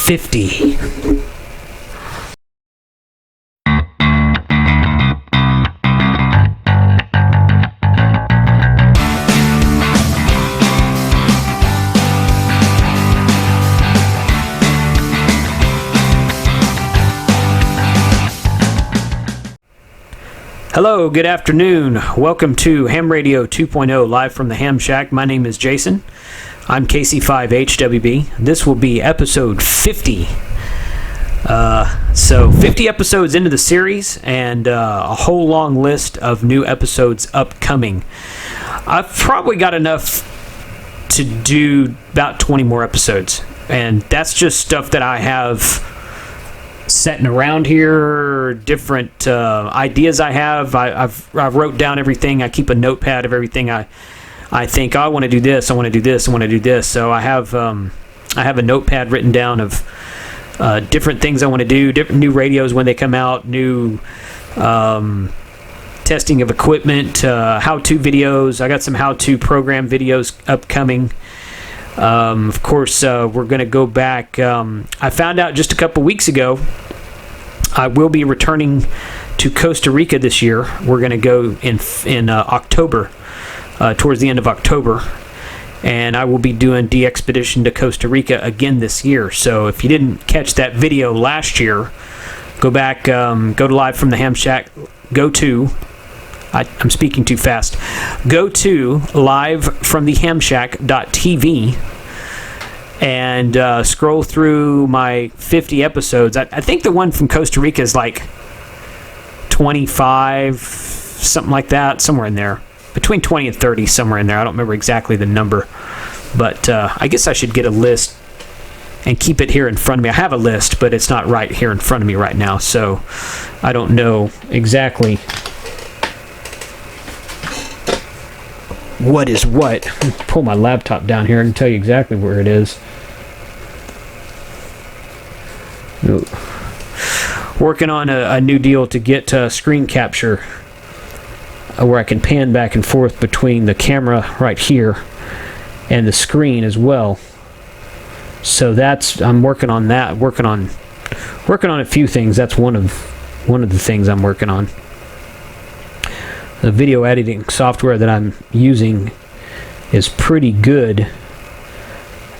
50. Hello, good afternoon. Welcome to Ham Radio 2.0, live from the Ham Shack. My name is Jason. I'm KC5HWB. This will be episode 50. So 50 episodes into the series and a whole long list of new episodes upcoming. I've probably got enough to do about 20 more episodes. And that's just stuff that I have setting around here, different ideas I have. I've wrote down everything. I keep a notepad of everything I think, I want to do this, I want to do this, I want to do this. So I have a notepad written down of different things I want to do, different new radios when they come out, new testing of equipment, how-to videos. I got some how-to program videos upcoming. Of course, we're going to go back. I found out just a couple weeks ago I will be returning to Costa Rica this year. We're going to go in October, towards the end of October, and I will be doing DXpedition to Costa Rica again this year. So if you didn't catch that video last year, go back, go to Live from the Ham Shack, I'm speaking too fast. Go to livefromthehamshack.tv and scroll through my 50 episodes. I think the one from Costa Rica is like 25, something like that, somewhere in there. Between 20 and 30, somewhere in there. I don't remember exactly the number. But I guess I should get a list and keep it here in front of me. I have a list, but it's not right here in front of me right now, so I don't know exactly what is what. I'll pull my laptop down here and tell you exactly where it is. Working on a new deal to get screen capture where I can pan back and forth between the camera right here and the screen as well. So I'm working on that. Working on a few things. That's one of the things I'm working on. The video editing software that I'm using is pretty good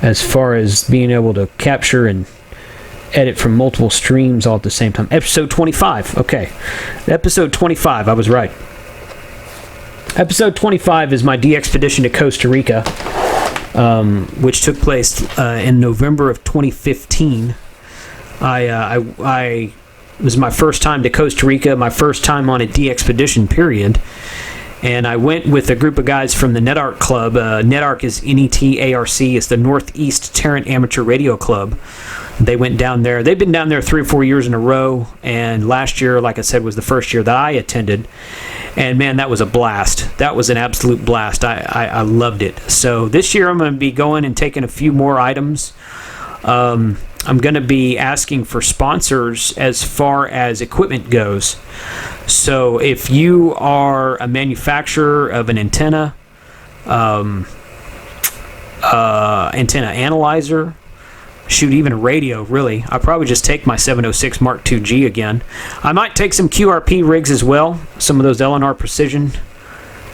as far as being able to capture and edit from multiple streams all at the same time. Episode 25. Okay. Episode 25. I was right. Episode 25 is my DXpedition to Costa Rica, which took place in November of 2015. It was my first time to Costa Rica, my first time on a DXpedition, period. And I went with a group of guys from the NetArc Club. NetArc is NETARC. It's the Northeast Tarrant Amateur Radio Club. They went down there. They've been down there 3 or 4 years in a row. And last year, like I said, was the first year that I attended. And man, that was a blast. That was an absolute blast. I loved it. So this year I'm going to be going and taking a few more items. I'm going to be asking for sponsors as far as equipment goes. So if you are a manufacturer of an antenna, antenna analyzer, shoot, even a radio, really, I'll probably just take my 706 Mark II-G again. I might take some QRP rigs as well, some of those LNR Precision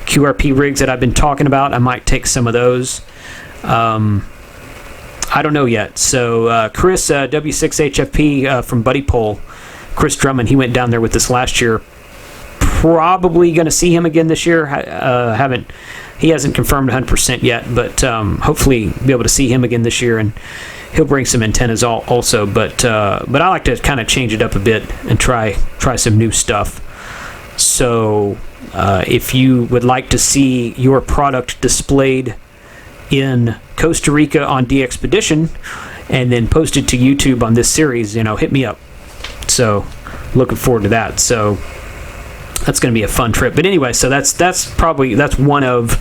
QRP rigs that I've been talking about. I might take some of those. I don't know yet. So Chris, W6HFP from Buddy Pole, Chris Drummond, he went down there with us last year. Probably going to see him again this year. He hasn't confirmed 100% yet, but hopefully be able to see him again this year, and he'll bring some antennas also. But I like to kind of change it up a bit and try some new stuff. So if you would like to see your product displayed in Costa Rica on DXpedition and then posted to YouTube on this series, hit me up. So looking forward to that. So that's going to be a fun trip. But anyway, so that's one of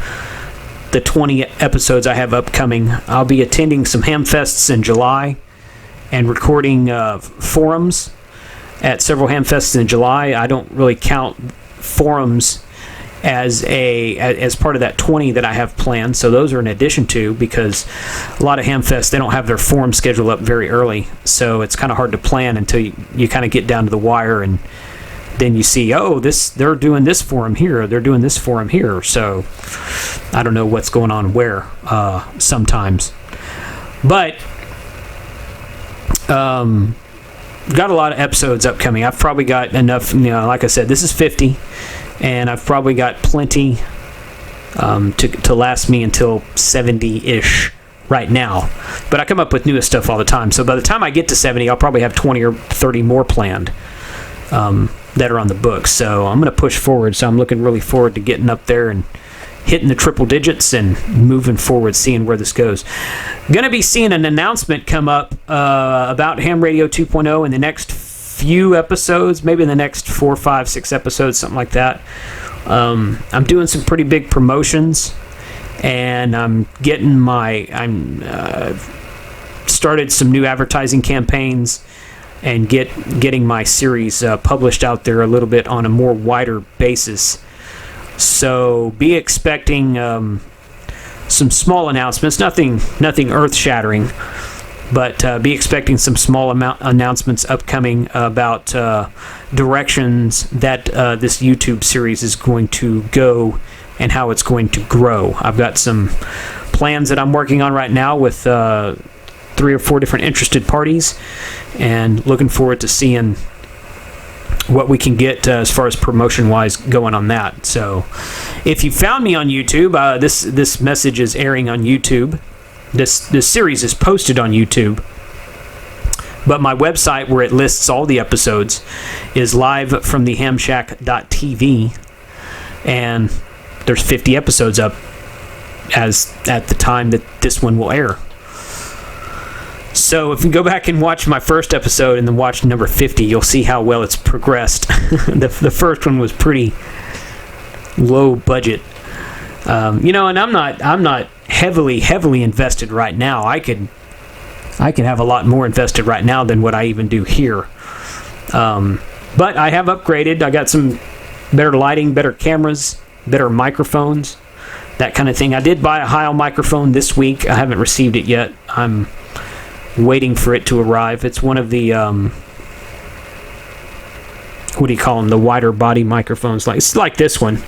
the 20 episodes I have upcoming. I'll be attending some ham fests in July and recording forums at several ham fests in July. I don't really count forums as part of that 20 that I have planned. So those are in addition to, because a lot of Hamfests, they don't have their forum schedule up very early, so it's kind of hard to plan until you kind of get down to the wire, and then you see, oh, they're doing this forum here, they're doing this forum here. So I don't know what's going on where sometimes, but got a lot of episodes upcoming. I've probably got enough, like I said, this is 50, and I've probably got plenty to last me until 70-ish right now. But I come up with newest stuff all the time, so by the time I get to 70, I'll probably have 20 or 30 more planned that are on the books. So I'm going to push forward, so I'm looking really forward to getting up there and hitting the triple digits and moving forward, seeing where this goes. Going to be seeing an announcement come up about Ham Radio 2.0 in the next few episodes, maybe in the next 4, 5, 6 episodes, something like that. I'm doing some pretty big promotions, and I'm started some new advertising campaigns, and getting my series published out there a little bit on a more wider basis. So be expecting some small announcements, nothing earth-shattering, but be expecting some small announcements upcoming about directions that this YouTube series is going to go and how it's going to grow. I've got some plans that I'm working on right now with 3 or 4 different interested parties, and looking forward to seeing what we can get as far as promotion-wise going on that. So if you found me on YouTube, this message is airing on YouTube. This series is posted on YouTube, but my website, where it lists all the episodes, is livefromthehamshack.tv, and there's 50 episodes up as at the time that this one will air. So if you go back and watch my first episode and then watch number 50, you'll see how well it's progressed. The first one was pretty low budget, and I'm not heavily invested right now. I could have a lot more invested right now than what I even do here. But I have upgraded. I got some better lighting, better cameras, better microphones, that kind of thing. I did buy a Heil microphone this week. I haven't received it yet. I'm waiting for it to arrive. It's one of the what do you call them, the wider body microphones. It's like this one.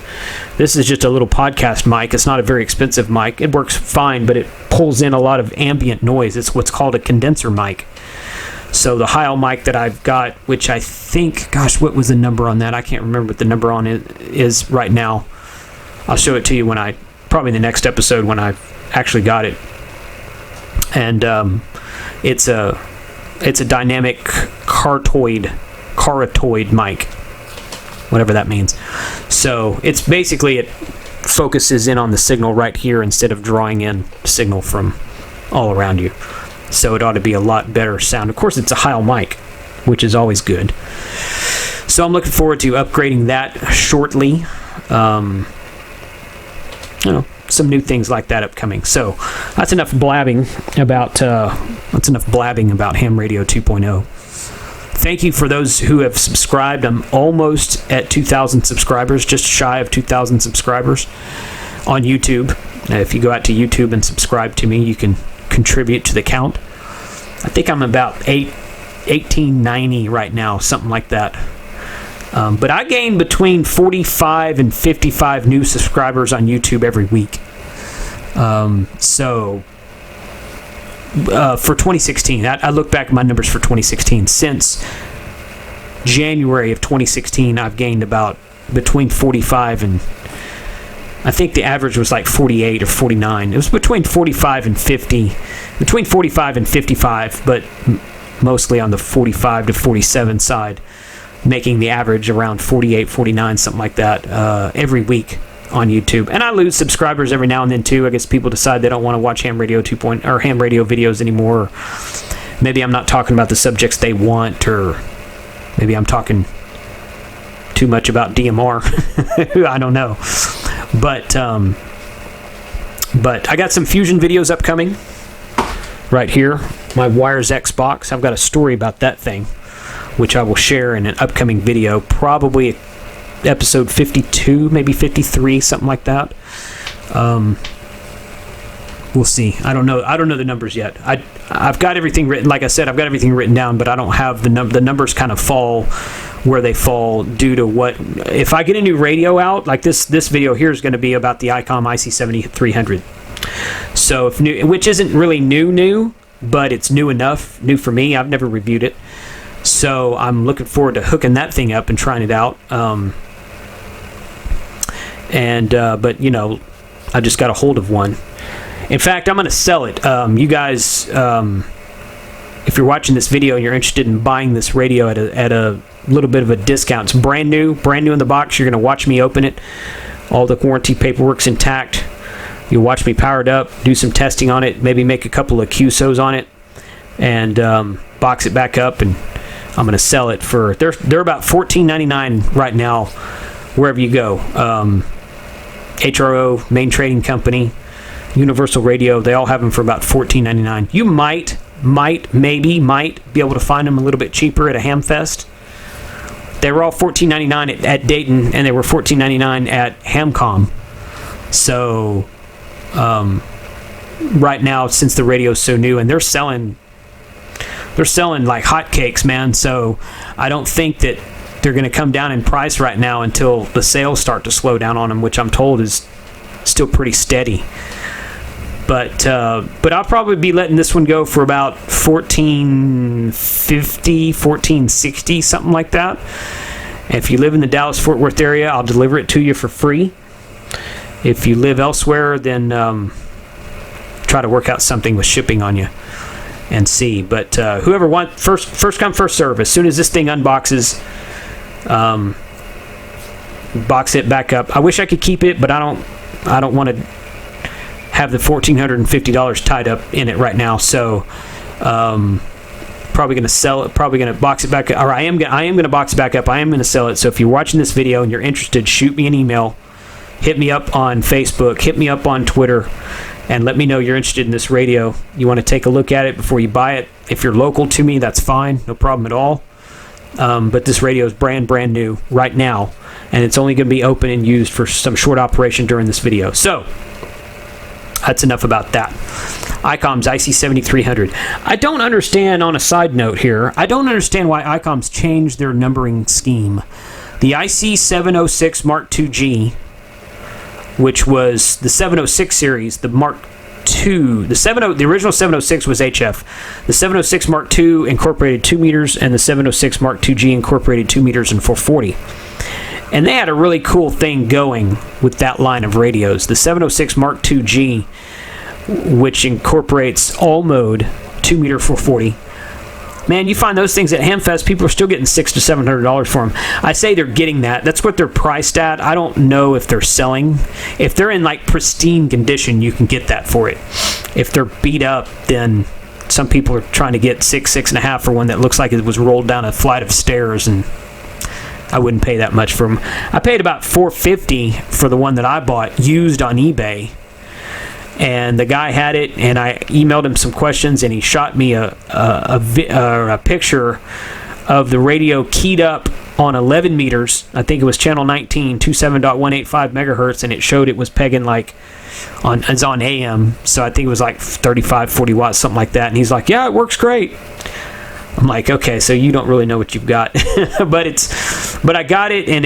This is just a little podcast mic. It's not a very expensive mic. It works fine, but it pulls in a lot of ambient noise. It's what's called a condenser mic. So the Heil mic that I've got, which I think, gosh, what was the number on that? I can't remember what the number on it is right now. I'll show it to you probably the next episode when I've actually got it. And it's a dynamic carotid mic, whatever that means. So it's basically, it focuses in on the signal right here instead of drawing in signal from all around you. So it ought to be a lot better sound. Of course, it's a Heil mic, which is always good. So I'm looking forward to upgrading that shortly. Some new things like that upcoming. So that's enough blabbing about Ham Radio 2.0. Thank you for those who have subscribed. I'm almost at 2,000 subscribers, just shy of 2,000 subscribers on YouTube. If you go out to YouTube and subscribe to me, you can contribute to the count. I think I'm about 1890 right now, something like that. But I gain between 45 and 55 new subscribers on YouTube every week. For 2016, I look back at my numbers for 2016. Since January of 2016, I've gained about between 45 and, I think the average was like 48 or 49. It was between 45 and 50, between 45 and 55, but mostly on the 45 to 47 side, making the average around 48, 49, something like that, every week on YouTube. And I lose subscribers every now and then too. I guess people decide they don't want to watch Ham Radio 2.0 or Ham Radio videos anymore. Or maybe I'm not talking about the subjects they want, or maybe I'm talking too much about DMR. I don't know. But I got some Fusion videos upcoming right here. My Wires Xbox. I've got a story about that thing, which I will share in an upcoming video, probably episode 52, maybe 53, something like that. We'll see. I don't know the numbers yet. I've got everything written. Like I said, I've got everything written down, but I don't have the numbers. Kind of fall where they fall due to what. If I get a new radio out, like this video here is going to be about the Icom IC-7300. So if new, which isn't really new, but it's new enough, new for me. I've never reviewed it, so I'm looking forward to hooking that thing up and trying it out. But you know, I just got a hold of one. In fact, I'm going to sell it. You guys, if you're watching this video and you're interested in buying this radio at a little bit of a discount, it's brand new in the box. You're going to watch me open it. All the warranty paperwork's intact. You'll watch me power it up, do some testing on it, maybe make a couple of QSOs on it, and box it back up. And I'm going to sell it for they're about $14.99 right now, wherever you go. HRO, Main Trading Company, Universal Radio, they all have them for about $14.99. You might be able to find them a little bit cheaper at a Hamfest. They were all $14.99 at Dayton, and they were $14.99 at Hamcom. So right now, since the radio's so new, and they're selling like hotcakes, man. So I don't think that they're going to come down in price right now until the sales start to slow down on them, which I'm told is still pretty steady. But I'll probably be letting this one go for about $14.50, $14.60, something like that. And if you live in the Dallas-Fort Worth area, I'll deliver it to you for free. If you live elsewhere, then try to work out something with shipping on you and see. But whoever wants, first come, first serve. As soon as this thing unboxes, box it back up. I wish I could keep it, but I don't want to have the $1,450 tied up in it right now. So probably going to sell it. Probably going to box it back up. Or I am going to box it back up. I am going to sell it. So if you're watching this video and you're interested, shoot me an email. Hit me up on Facebook. Hit me up on Twitter. And let me know you're interested in this radio. You want to take a look at it before you buy it. If you're local to me, that's fine. No problem at all. But this radio is brand new right now. And it's only going to be open and used for some short operation during this video. So that's enough about that. Icom's IC-7300. I don't understand, on a side note here, I don't understand why Icom's changed their numbering scheme. The IC-706 Mark II-G, which was the 706 series, the Mark II, the original 706 was HF. The 706 Mark II incorporated 2 meters, and the 706 Mark II-G incorporated 2 meters and 440. And they had a really cool thing going with that line of radios. The 706 Mark II-G, which incorporates all mode, 2 meter 440. Man, you find those things at Hamfest, people are still getting $600 to $700 for them. I say they're getting that. That's what they're priced at. I don't know if they're selling. If they're in like pristine condition, you can get that for it. If they're beat up, then some people are trying to get $6.5 for one that looks like it was rolled down a flight of stairs, and I wouldn't pay that much for them. I paid about $450 for the one that I bought used on eBay, and the guy had it, and I emailed him some questions, and he shot me a picture of the radio keyed up on 11 meters. I think it was channel 19, 27.185 megahertz, and it showed it was pegging like it's on AM, so I think it was like 35, 40 watts, something like that. And he's like, yeah, it works great. I'm like, okay, so you don't really know what you've got. but I got it, and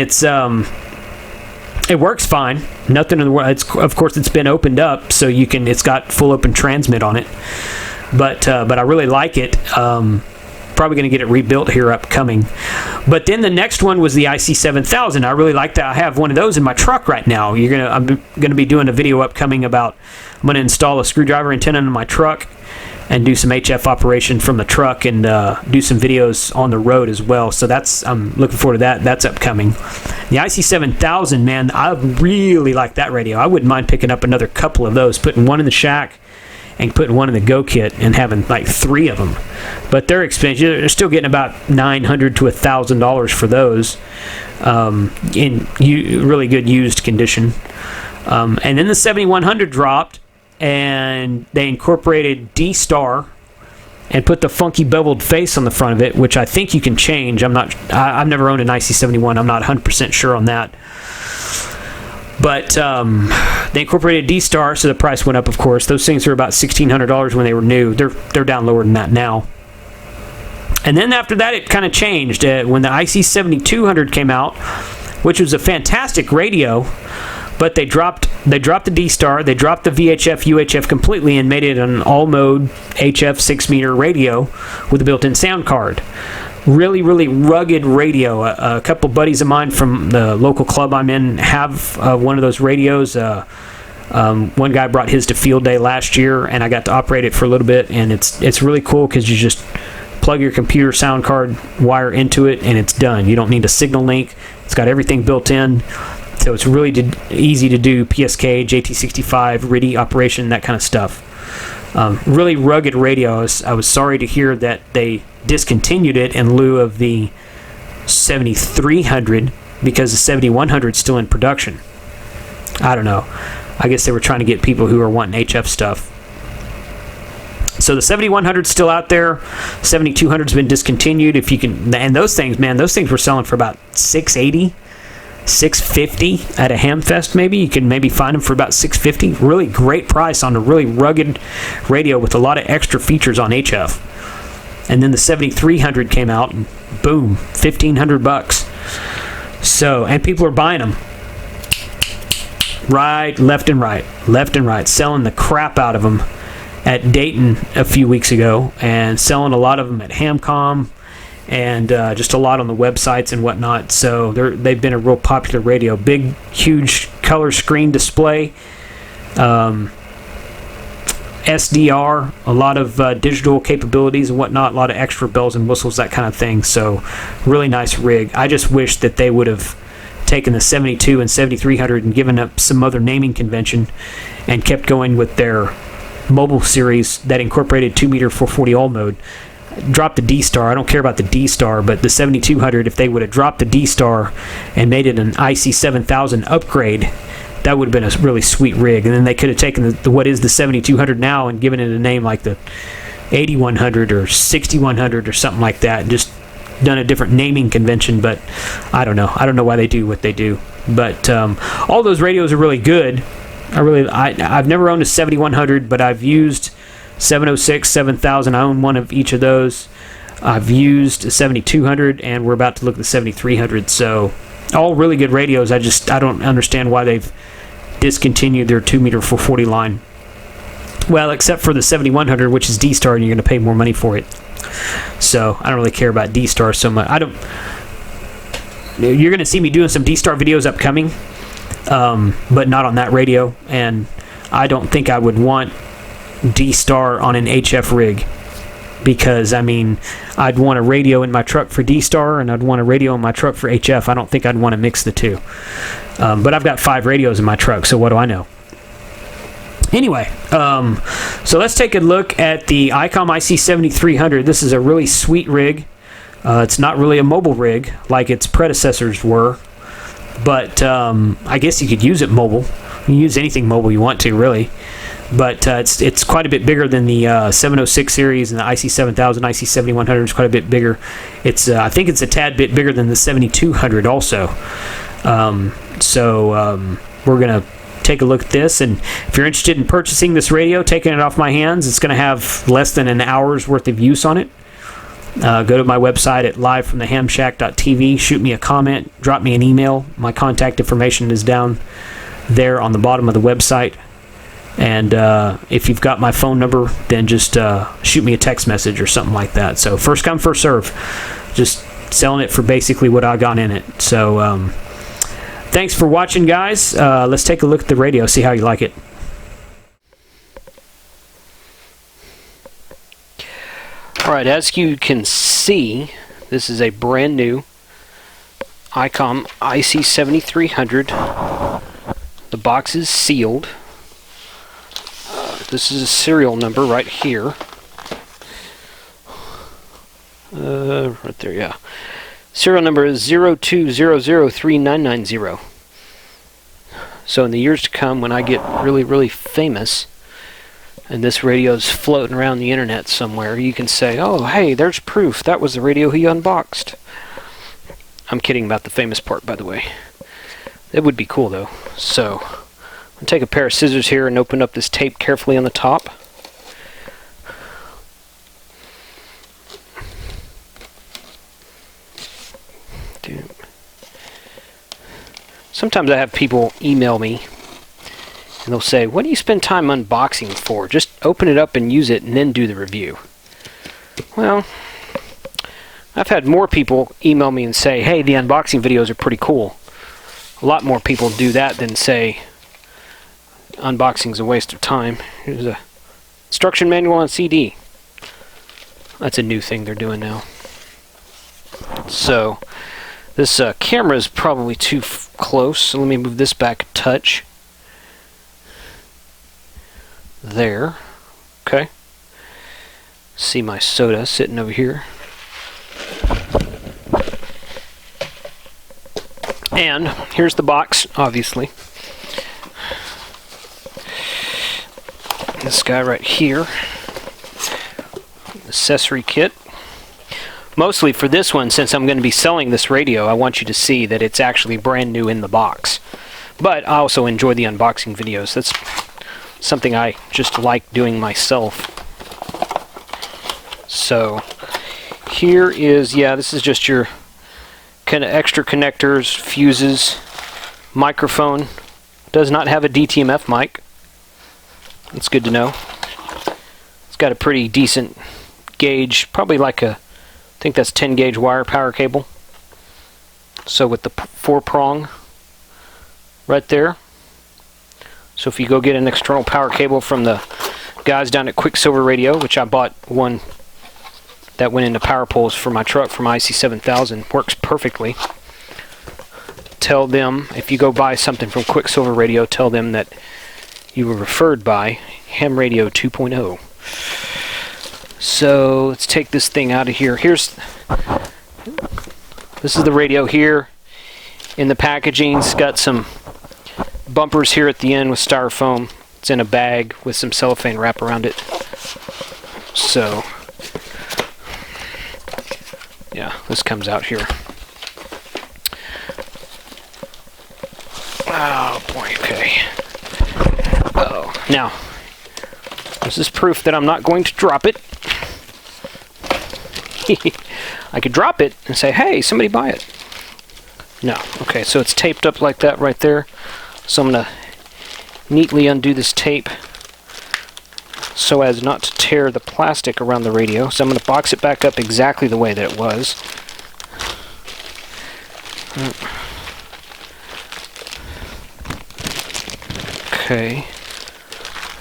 it works fine. Nothing in the world. Of course, it's been opened up, so it's got full open transmit on it. But I really like it. Probably going to get it rebuilt here upcoming. But then the next one was the IC-7000. I really like that. I have one of those in my truck right now. I'm going to be doing a video upcoming about, I'm going to install a screwdriver antenna in my truck and do some HF operation from the truck, and do some videos on the road as well. So I'm looking forward to that. That's upcoming. The IC-7000, man, I really like that radio. I wouldn't mind picking up another couple of those, putting one in the shack and putting one in the Go Kit and having like 3 of them. But they're expensive. They're still getting about $900 to $1,000 for those, in really good used condition. And then the 7100 dropped, and they incorporated D-Star and put the funky beveled face on the front of it, which I think you can change. I've never owned an IC-71. I'm not 100% sure on that. But they incorporated D-Star, so the price went up, of course. Those things were about $1,600 when they were new. They're down lower than that now. And then after that, it kind of changed. When the IC-7200 came out, which was a fantastic radio, but they dropped the D-Star, they dropped the VHF, UHF completely, and made it an all-mode HF 6-meter radio with a built-in sound card. Really, really rugged radio. A couple buddies of mine from the local club I'm in have one of those radios. One guy brought his to field day last year, and I got to operate it for a little bit, and it's really cool because you just plug your computer sound card wire into it, and it's done. You don't need a signal link. It's got everything built in, so it's really easy to do PSK, JT65, RIDI operation, that kind of stuff. Really rugged radio. I was sorry to hear that they discontinued it in lieu of the 7300 because the 7100 is still in production. I don't know. I guess they were trying to get people who are wanting HF stuff. So the 7100 is still out there. 7200's been discontinued. If you can, and those things, man, those things were selling for about $680, $650 at a Hamfest. Maybe you can maybe find them for about $650. Really great price on a really rugged radio with a lot of extra features on HF. And then the 7300 came out, and boom, $1,500. So, and people are buying them. Left and right, selling the crap out of them at Dayton a few weeks ago, and selling a lot of them at Hamcom, and just a lot on the websites and whatnot. So they've been a real popular radio. Big, huge color screen display, SDR, a lot of digital capabilities and whatnot, a lot of extra bells and whistles, that kind of thing. So really nice rig. I just wish that they would have taken the 72 and 7300 and given up some other naming convention and kept going with their mobile series that incorporated 2-meter 440 all mode. Drop the D-Star. I don't care about the D-Star, but the 7200, if they would have dropped the D-Star and made it an IC-7000 upgrade, that would have been a really sweet rig. And then they could have taken what is the 7200 now and given it a name like the 8100 or 6100 or something like that, and just done a different naming convention. But I don't know why they do what they do. But all those radios are really good. I've never owned a 7100, but I've used 706, 7000. I own one of each of those. I've used a 7200, and we're about to look at the 7300. So all really good radios. I don't understand why they've discontinued their 2-meter 440 line. Well, except for the 7100, which is D-Star, and you're going to pay more money for it. So I don't really care about D-Star so much. You're going to see me doing some D-Star videos upcoming, but not on that radio. And I don't think I would want D-Star on an HF rig, because I mean, I'd want a radio in my truck for D-Star and I'd want a radio in my truck for HF. I don't think I'd want to mix the two. But I've got 5 radios in my truck, so what do I know? Anyway, so let's take a look at the Icom IC-7300. This is a really sweet rig. It's not really a mobile rig like its predecessors were, but I guess you could use it mobile. You can use anything mobile you want to, really. But it's quite a bit bigger than the 706 series, and the IC-7000, IC-7100 is quite a bit bigger. I think it's a tad bit bigger than the 7200 also. We're going to take a look at this, and if you're interested in purchasing this radio, taking it off my hands, it's going to have less than an hour's worth of use on it. Go to my website at livefromthehamshack.tv, shoot me a comment, drop me an email. My contact information is down there on the bottom of the website. And if you've got my phone number, then just shoot me a text message or something like that. So first come, first serve. Just selling it for basically what I got in it. So thanks for watching, guys. Let's take a look at the radio, see how you like it. Alright, as you can see, this is a brand new Icom IC-7300. The box is sealed. This is a serial number right here. Right there, yeah. Serial number is 02003990. So in the years to come, when I get really, really famous, and this radio's floating around the internet somewhere, you can say, oh, hey, there's proof. That was the radio he unboxed. I'm kidding about the famous part, by the way. It would be cool, though. So, I'm going to take a pair of scissors here and open up this tape carefully on the top. Sometimes I have people email me, and they'll say, what do you spend time unboxing for? Just open it up and use it, and then do the review. Well, I've had more people email me and say, hey, the unboxing videos are pretty cool. A lot more people do that than say, unboxing's a waste of time. Here's a instruction manual on CD. That's a new thing they're doing now. So, this camera is probably too close, so let me move this back a touch. There. Okay. See my soda sitting over here. And here's the box, obviously. This guy right here. Accessory kit. Mostly for this one, since I'm going to be selling this radio, I want you to see that it's actually brand new in the box. But I also enjoy the unboxing videos. That's something I just like doing myself. So, here is, yeah, this is just your kind of extra connectors, fuses, microphone. Does not have a DTMF mic. That's good to know. It's got a pretty decent gauge, probably like a, I think that's 10 gauge wire power cable. So with the 4-prong right there. So if you go get an external power cable from the guys down at Quicksilver Radio, which I bought one that went into power poles for my truck from IC-7000, works perfectly. Tell them, if you go buy something from Quicksilver Radio, tell them that you were referred by Ham Radio 2.0. So let's take this thing out of here. This is the radio here. In the packaging, it's got some bumpers here at the end with styrofoam. It's in a bag with some cellophane wrap around it. So, yeah, this comes out here. Oh boy, okay. Uh-oh. Now, this is proof that I'm not going to drop it. I could drop it and say, hey, somebody buy it. No. Okay, so it's taped up like that right there. So I'm going to neatly undo this tape so as not to tear the plastic around the radio. So I'm going to box it back up exactly the way that it was. Okay.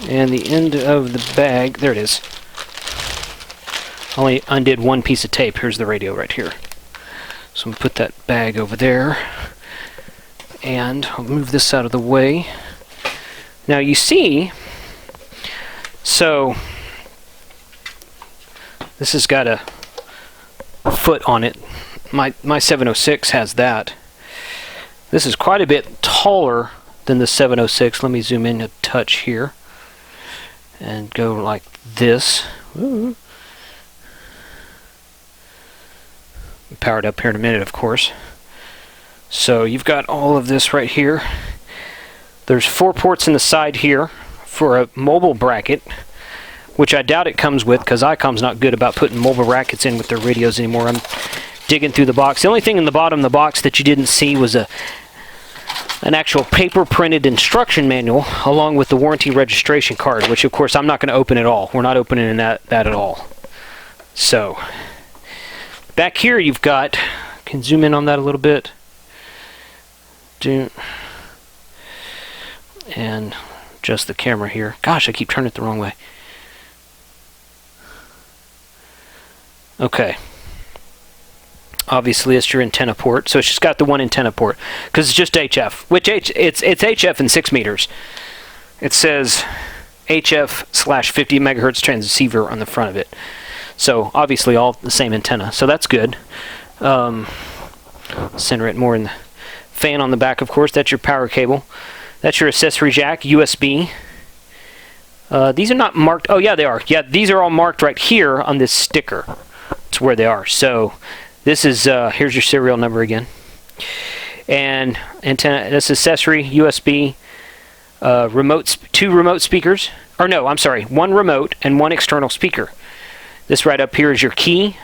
And the end of the bag, there it is. Only undid one piece of tape. Here's the radio right here. So I'm going to put that bag over there. And I'll move this out of the way. Now you see, so this has got a foot on it. My 706 has that. This is quite a bit taller than the 706. Let me zoom in a touch here and go like this. Ooh. Powered up here in a minute, of course. So you've got all of this right here. There's 4 ports in the side here for a mobile bracket, which I doubt it comes with because Icom's not good about putting mobile brackets in with their radios anymore. I'm digging through the box. The only thing in the bottom of the box that you didn't see was an actual paper printed instruction manual along with the warranty registration card, which of course I'm not going to open at all. We're not opening that at all. So back here you've got, can zoom in on that a little bit. And adjust the camera here. Gosh, I keep turning it the wrong way. Okay. Obviously, it's your antenna port, so it's just got the one antenna port because it's just HF. Which it's HF in 6 meters. It says HF/50 megahertz transceiver on the front of it. So obviously, all the same antenna. So that's good. Center it more in the fan on the back, of course. That's your power cable. That's your accessory jack, USB. These are not marked. Oh yeah, they are. Yeah, these are all marked right here on this sticker. That's where they are. So this is here's your serial number again. And antenna. This accessory USB. Two remote speakers. Or no, I'm sorry. One remote and one external speaker. This right up here is your key.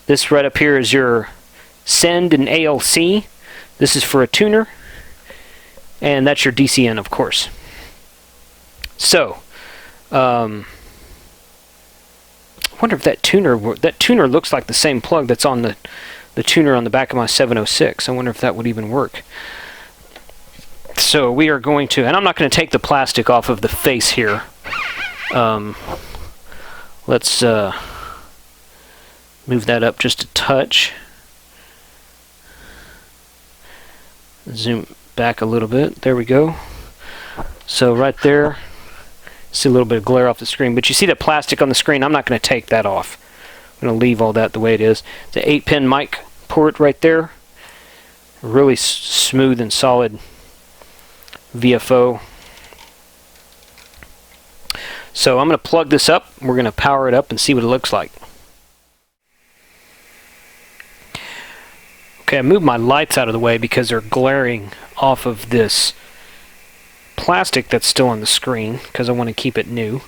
This right up here is your send and ALC. This is for a tuner. And that's your DCN, of course. So, I wonder if that tuner looks like the same plug that's on the tuner on the back of my 706. I wonder if that would even work. So we are going to, and I'm not going to take the plastic off of the face here. Let's move that up just a touch. Zoom back a little bit. There we go. So right there, see a little bit of glare off the screen, but you see the plastic on the screen. I'm not going to take that off. I'm going to leave all that the way it is. The 8-pin mic port right there. Really smooth and solid VFO. So I'm going to plug this up. We're going to power it up and see what it looks like. Okay, I moved my lights out of the way because they're glaring off of this plastic that's still on the screen because I want to keep it new.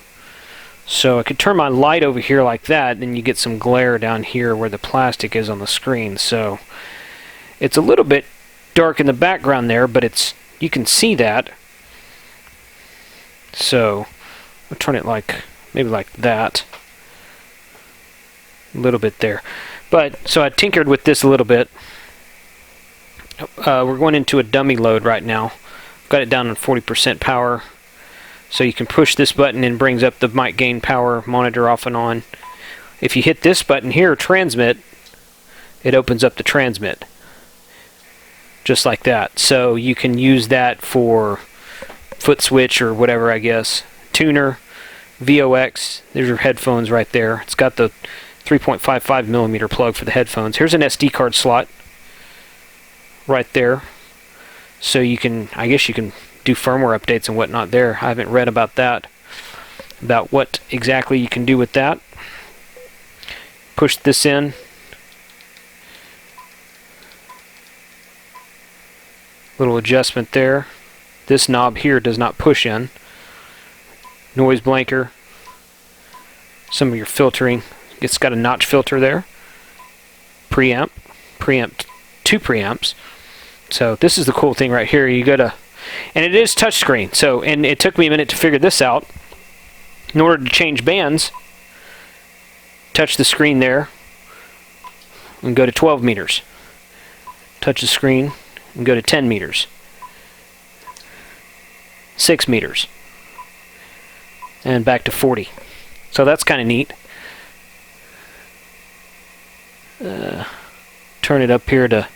So I could turn my light over here like that, and you get some glare down here where the plastic is on the screen. So it's a little bit dark in the background there, but you can see that. So I'll turn it maybe like that. A little bit there. But so I tinkered with this a little bit. We're going into a dummy load right now. Got it down on 40% power. So you can push this button and it brings up the mic gain power monitor off and on. If you hit this button here, transmit, it opens up the transmit. Just like that. So you can use that for foot switch or whatever, I guess. Tuner, VOX, there's your headphones right there. It's got the 3.55 millimeter plug for the headphones. Here's an SD card slot right there. So you can, I guess you can do firmware updates and whatnot there. I haven't read about that, about what exactly you can do with that. Push this in. Little adjustment there. This knob here does not push in. Noise blanker. Some of your filtering. It's got a notch filter there. Preamp. 2 preamps. So this is the cool thing right here. You gotta, and it is touchscreen. So, and it took me a minute to figure this out. In order to change bands, touch the screen there and go to 12 meters. Touch the screen and go to 10 meters. 6 meters. And back to 40. So that's kind of neat. Turn it up here to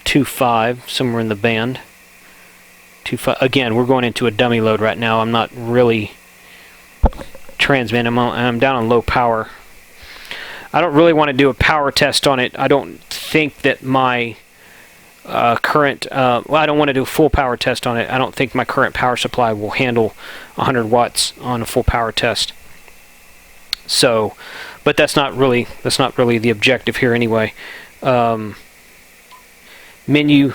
2.5, somewhere in the band. 2.5. Again, we're going into a dummy load right now. I'm not really transmitting. I'm down on low power. I don't really want to do a power test on it. I don't think that my current, well, I don't want to do a full power test on it. I don't think my current power supply will handle 100 watts on a full power test. So, but that's not really the objective here anyway. Menu,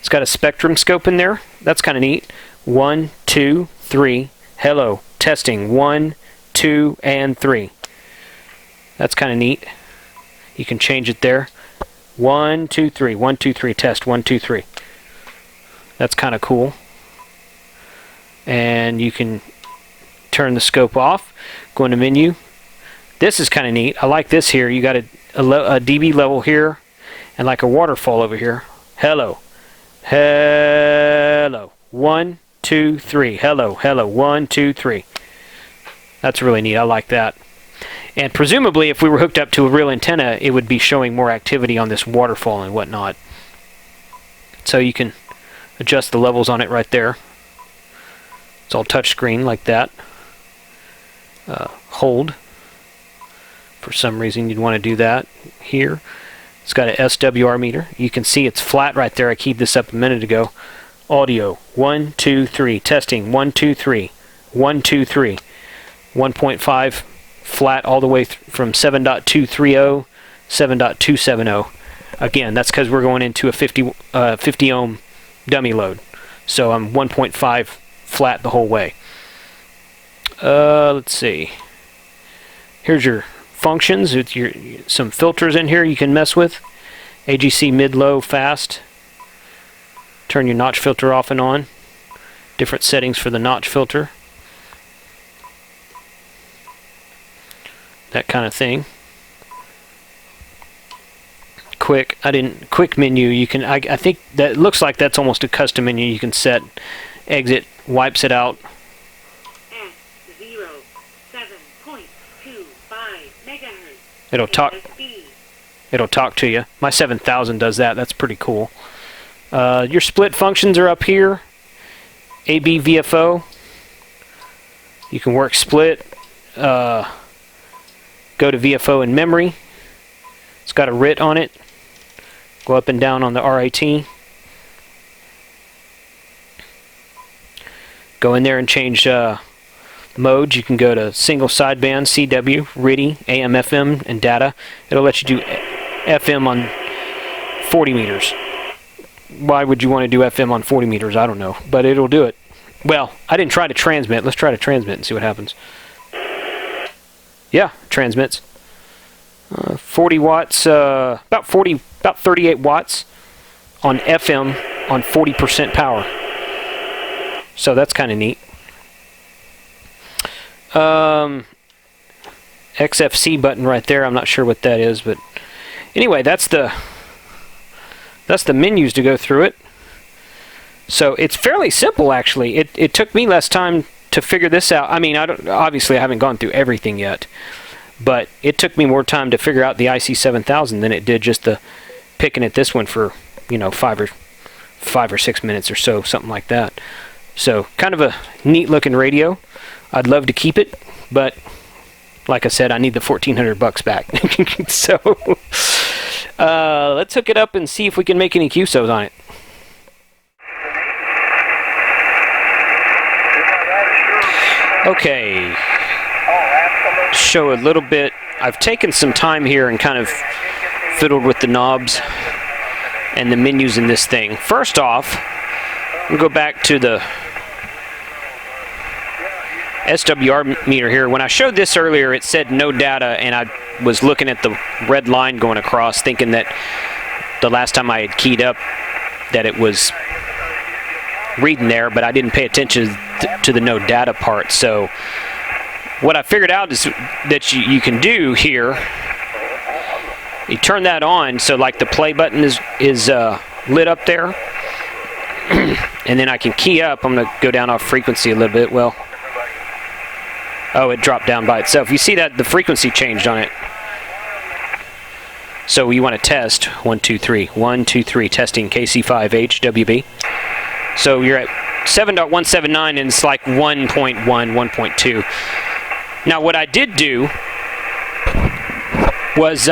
it's got a spectrum scope in there. That's kind of neat. 1, 2, 3. Hello, testing. 1, 2, and 3. That's kind of neat. You can change it there. 1, 2, 3. 1, 2, 3. Test. 1, 2, 3. That's kind of cool. And you can turn the scope off. Go into menu. This is kind of neat. I like this here. You got a dB level here and like a waterfall over here. Hello. Hello. 1, 2, 3. Hello. Hello. 1, 2, 3. That's really neat. I like that. And presumably, if we were hooked up to a real antenna, it would be showing more activity on this waterfall and whatnot. So you can adjust the levels on it right there. It's all touchscreen like that. Hold. For some reason, you'd want to do that here. It's got a SWR meter. You can see it's flat right there. I keyed this up a minute ago. Audio. 1, 2, 3. Testing. 1, 2, 3. 1, 2, 3. 1.5 flat all the way from 7.230, 7.270. Again, that's because we're going into a 50 ohm dummy load. So I'm 1.5 flat the whole way. Let's see. Here's your functions with some filters in here you can mess with. AGC mid, low, fast. Turn your notch filter off and on. Different settings for the notch filter. That kind of thing. Quick menu, you can I think that looks like that's almost a custom menu you can set. Exit wipes it out. It'll talk to you. My 7000 does that. That's pretty cool. Your split functions are up here. AB VFO. You can work split. Go to VFO in memory. It's got a RIT on it. Go up and down on the RIT. Go in there and change modes. You can go to single sideband, CW, RIDI, AM, FM, and data. It'll let you do FM on 40 meters. Why would you want to do FM on 40 meters? I don't know, but it'll do it. Well, I didn't try to transmit. Let's try to transmit and see what happens. Yeah, transmits. 40 watts, about 38 watts on FM on 40% power. So that's kind of neat. XFC button right there. I'm not sure what that is, but anyway, that's the menus to go through it. So it's fairly simple, actually. It took me less time to figure this out. I mean, obviously I haven't gone through everything yet, but it took me more time to figure out the IC-7000 than it did just the picking at this one for, you know, 5 or 6 minutes or so, something like that. So kind of a neat looking radio. I'd love to keep it, but like I said, I need the $1,400 back. So let's hook it up and see if we can make any QSOs on it. Okay, show a little bit. I've taken some time here and kind of fiddled with the knobs and the menus in this thing. First off, we'll go back to the SWR meter here. When I showed this earlier, it said no data, and I was looking at the red line going across, thinking that the last time I had keyed up that it was reading there, but I didn't pay attention to the no data part. So what I figured out is that you can do here, you turn that on, so like the play button is lit up there, and then I can key up. I'm going to go down off frequency a little bit. Well, oh, it dropped down by itself. You see that the frequency changed on it. So you want to test 1, 2, 3. 1, 2, 3, testing KC5H WB. So you're at 7.179 and it's like 1.1, 1.2. Now what I did do was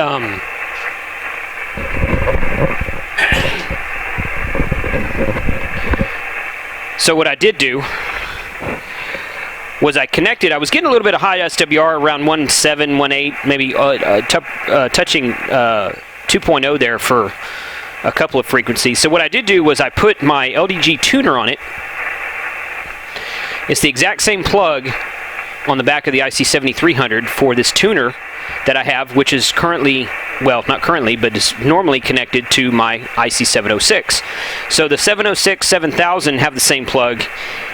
I connected. I was getting a little bit of high SWR around 1.7, 1.8, maybe touching 2.0 there for a couple of frequencies. So what I did do was I put my LDG tuner on it. It's the exact same plug on the back of the IC-7300 for this tuner that I have, which is currently, well, not currently, but is normally connected to my IC-706. So the 706, 7000 have the same plug,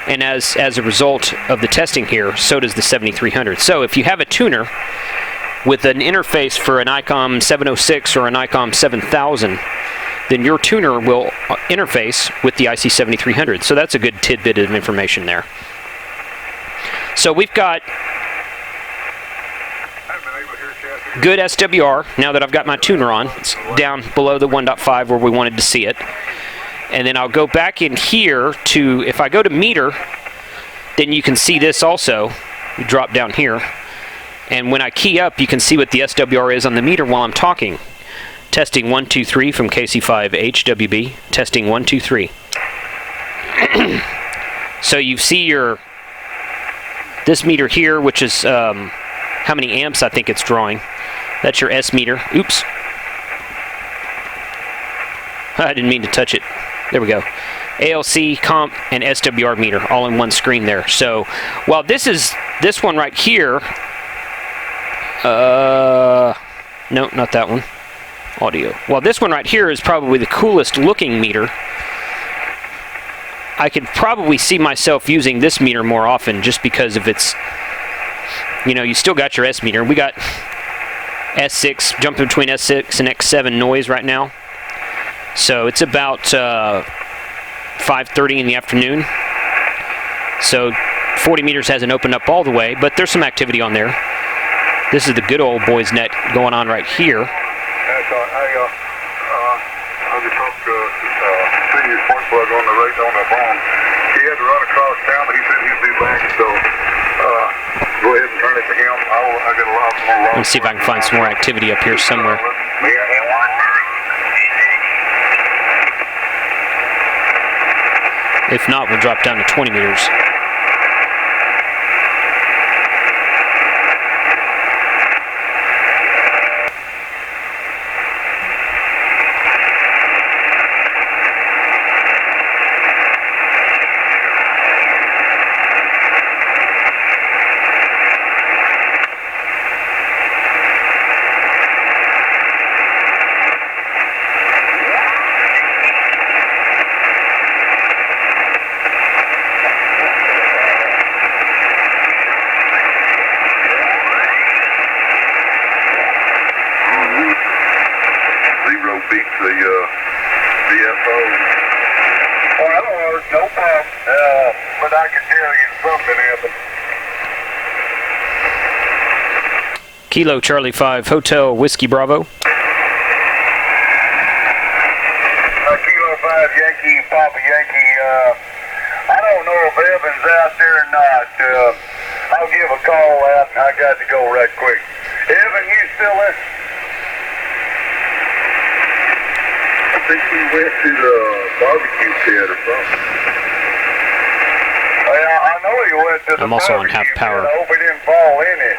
and as a result of the testing here, so does the 7300. So if you have a tuner with an interface for an Icom 706 or an Icom 7000, then your tuner will interface with the IC-7300. So that's a good tidbit of information there. So we've got good SWR now that I've got my tuner on. It's down below the 1.5 where we wanted to see it. And then I'll go back in here to, if I go to meter, then you can see this also. We drop down here. And when I key up, you can see what the SWR is on the meter while I'm talking. Testing 1, 2, 3 from KC5H WB. Testing 1, 2, 3. So you see your this meter here, which is how many amps I think it's drawing. That's your S meter. Oops. I didn't mean to touch it. There we go. ALC, comp, and SWR meter all in one screen there. So while this one right here, no, not that one. Audio. While this one right here is probably the coolest looking meter, I could probably see myself using this meter more often just because of its, you know, you still got your S meter. We got S6, jumping between S6 and X7 noise right now. So it's about 5:30 in the afternoon. So 40 meters hasn't opened up all the way, but there's some activity on there. This is the good old boys net going on right here. I just talked to senior point plug on the phone. He had to run across town, but he said he'd be back, so go ahead and turn it to him. I got a lot more. Let me see if I can find some more activity up here somewhere. If not, we'll drop down to 20 meters. But I can tell you something happened. Kilo Charlie 5, Hotel Whiskey Bravo. Kilo 5, Yankee, Papa Yankee. I don't know if Evan's out there or not. I'll give a call out, and I got to go right quick. Evan, you still there? I think we went to the barbecue pit or something. Well, I know he went to the I'm also on half power. I hope he didn't fall in it.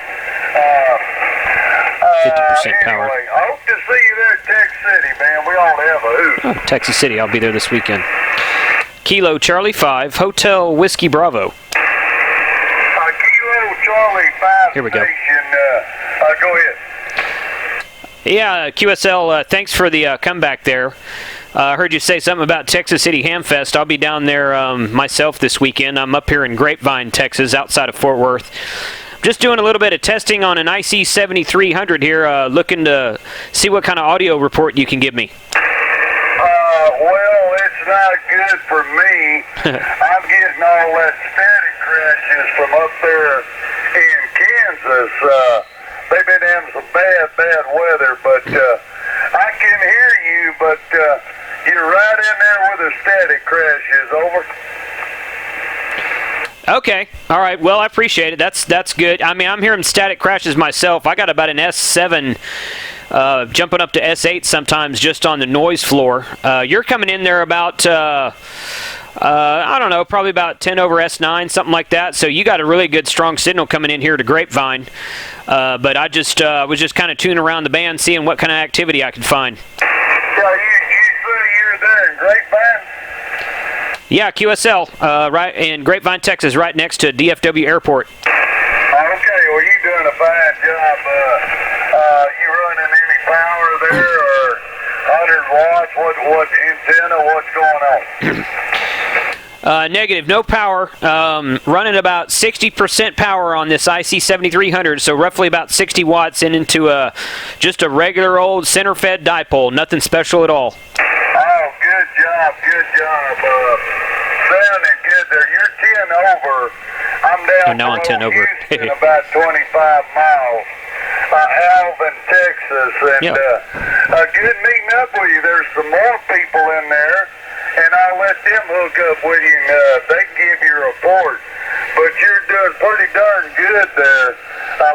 50% power. Anyway, I hope to see you there at Texas City, man. We ought to have a hoot. Oh, Texas City, I'll be there this weekend. Kilo Charlie 5, Hotel Whiskey Bravo. Kilo Charlie 5 Here we go. Station, go ahead. Yeah, QSL, thanks for the comeback there. I heard you say something about Texas City Hamfest. I'll be down there myself this weekend. I'm up here in Grapevine, Texas, outside of Fort Worth. Just doing a little bit of testing on an IC-7300 here, looking to see what kind of audio report you can give me. Well, it's not good for me. I'm getting all that static crashes from up there in Kansas. They've been having some bad weather, but I can hear you, but you're right in there with the static crashes. Over. Okay. All right. Well, I appreciate it. That's good. I mean, I'm hearing static crashes myself. I got about an S7 jumping up to S8 sometimes just on the noise floor. You're coming in there about, I don't know, probably about 10 over S9, something like that. So you got a really good strong signal coming in here to Grapevine. But I just was just kind of tuning around the band, seeing what kind of activity I could find. So you say you're there in Grapevine? Yeah, QSL, right in Grapevine, Texas, right next to DFW Airport. Okay, well, you're doing a fine job. You running any power there, or 100 watts? What antenna? What's going on? Negative, no power. Running about 60% power on this IC-7300, so roughly about 60 watts into just a regular old center-fed dipole. Nothing special at all. Oh, good job. Sounding good there. You're 10 over. I'm down now I'm 10 over. Houston, about 25 miles. Alvin, Texas. And good meeting up with you. There's some more people in there, and I'll let them hook up with you, and they give you a report. But you're doing pretty darn good there.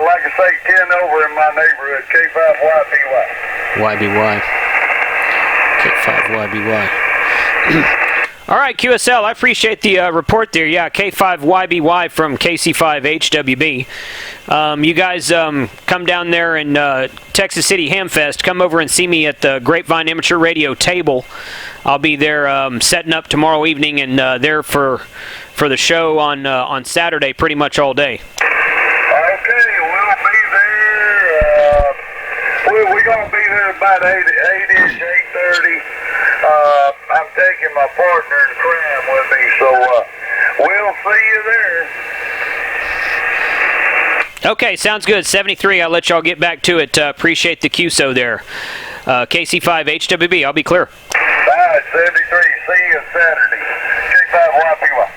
Like I say, 10 over in my neighborhood. K5YBY. YBY. K5YBY. All right, QSL, I appreciate the report there. Yeah, K5YBY from KC5HWB. You guys come down there in Texas City Hamfest. Come over and see me at the Grapevine Amateur Radio table. I'll be there setting up tomorrow evening and there for the show on Saturday pretty much all day. Okay, we'll be there. We're going to be there about 8-ish, 8:30. I'm taking my partner in crime with me, so we'll see you there. Okay, sounds good. 73, I'll let y'all get back to it. Appreciate the QSO there. KC5HWB, I'll be clear. All right, 73, see you Saturday. K5YPY.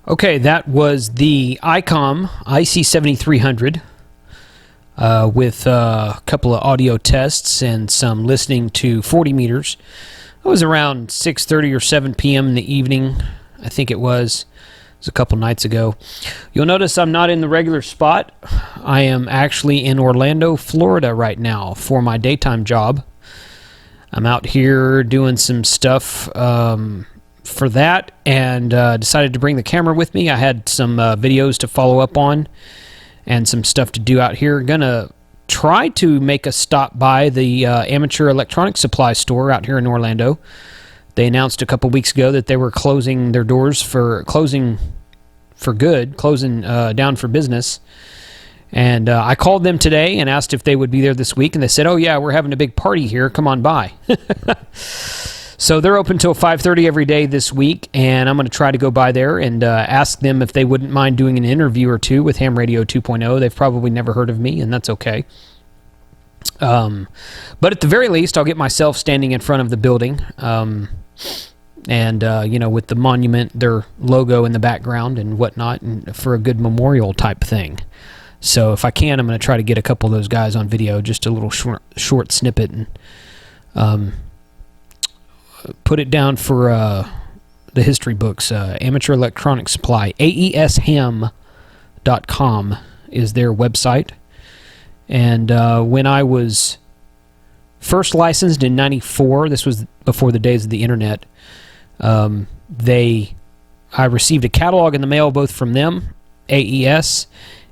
Okay, that was the Icom IC-7300 with a couple of audio tests and some listening to 40 meters. It was around 6:30 or 7 p.m. in the evening, I think it was. It was a couple nights ago. You'll notice I'm not in the regular spot. I am actually in Orlando, Florida right now for my daytime job. I'm out here doing some stuff for that and decided to bring the camera with me. I had some videos to follow up on and some stuff to do out here. Gonna try to make a stop by the amateur electronics supply store out here in Orlando. They announced a couple weeks ago that they were closing their doors closing down for business. And I called them today and asked if they would be there this week, and they said, "Oh yeah, we're having a big party here. Come on by." So they're open till 5:30 every day this week, and I'm going to try to go by there and ask them if they wouldn't mind doing an interview or two with Ham Radio 2.0. They've probably never heard of me, and that's okay. But at the very least, I'll get myself standing in front of the building, and with the monument, their logo in the background and whatnot, and for a good memorial type thing. So if I can, I'm going to try to get a couple of those guys on video, just a little short snippet, and put it down for the history books. Amateur Electronics Supply, aesham.com is their website. And when I was first licensed in 94, this was before the days of the internet, I received a catalog in the mail both from them, AES,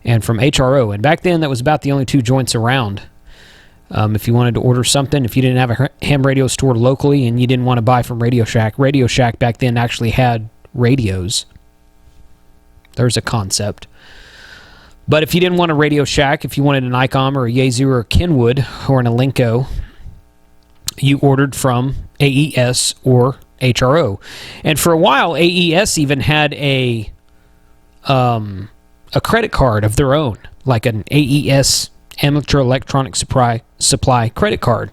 and from HRO. And back then, that was about the only two joints around. If you wanted to order something, if you didn't have a ham radio store locally and you didn't want to buy from Radio Shack back then actually had radios. There's a concept. But if you didn't want a Radio Shack, if you wanted an Icom or a Yaesu or a Kenwood or an Alinco, you ordered from AES or HRO. And for a while, AES even had a credit card of their own, like an AES Amateur Electronic Supply credit card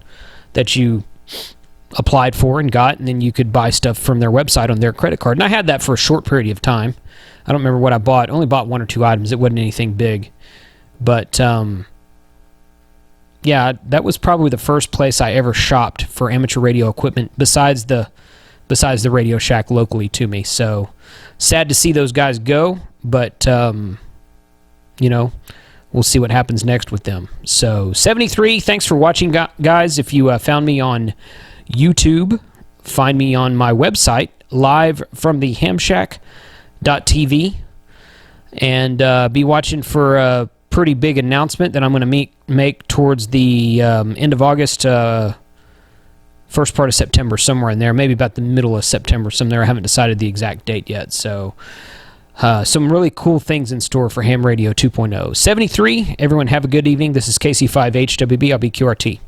that you applied for and got, and then you could buy stuff from their website on their credit card. And I had that for a short period of time. I don't remember what I bought. I only bought one or two items. It wasn't anything big. But, yeah, that was probably the first place I ever shopped for amateur radio equipment besides the Radio Shack locally to me. So, sad to see those guys go, but, we'll see what happens next with them. So, 73, thanks for watching, guys. If you found me on YouTube, find me on my website, live from the hamshack.tv, and be watching for a pretty big announcement that I'm going to make towards the end of August, first part of September, somewhere in there, maybe about the middle of September, somewhere. I haven't decided the exact date yet, so... some really cool things in store for Ham Radio 2.0. 73, everyone have a good evening. This is KC5HWB. I'll be QRT.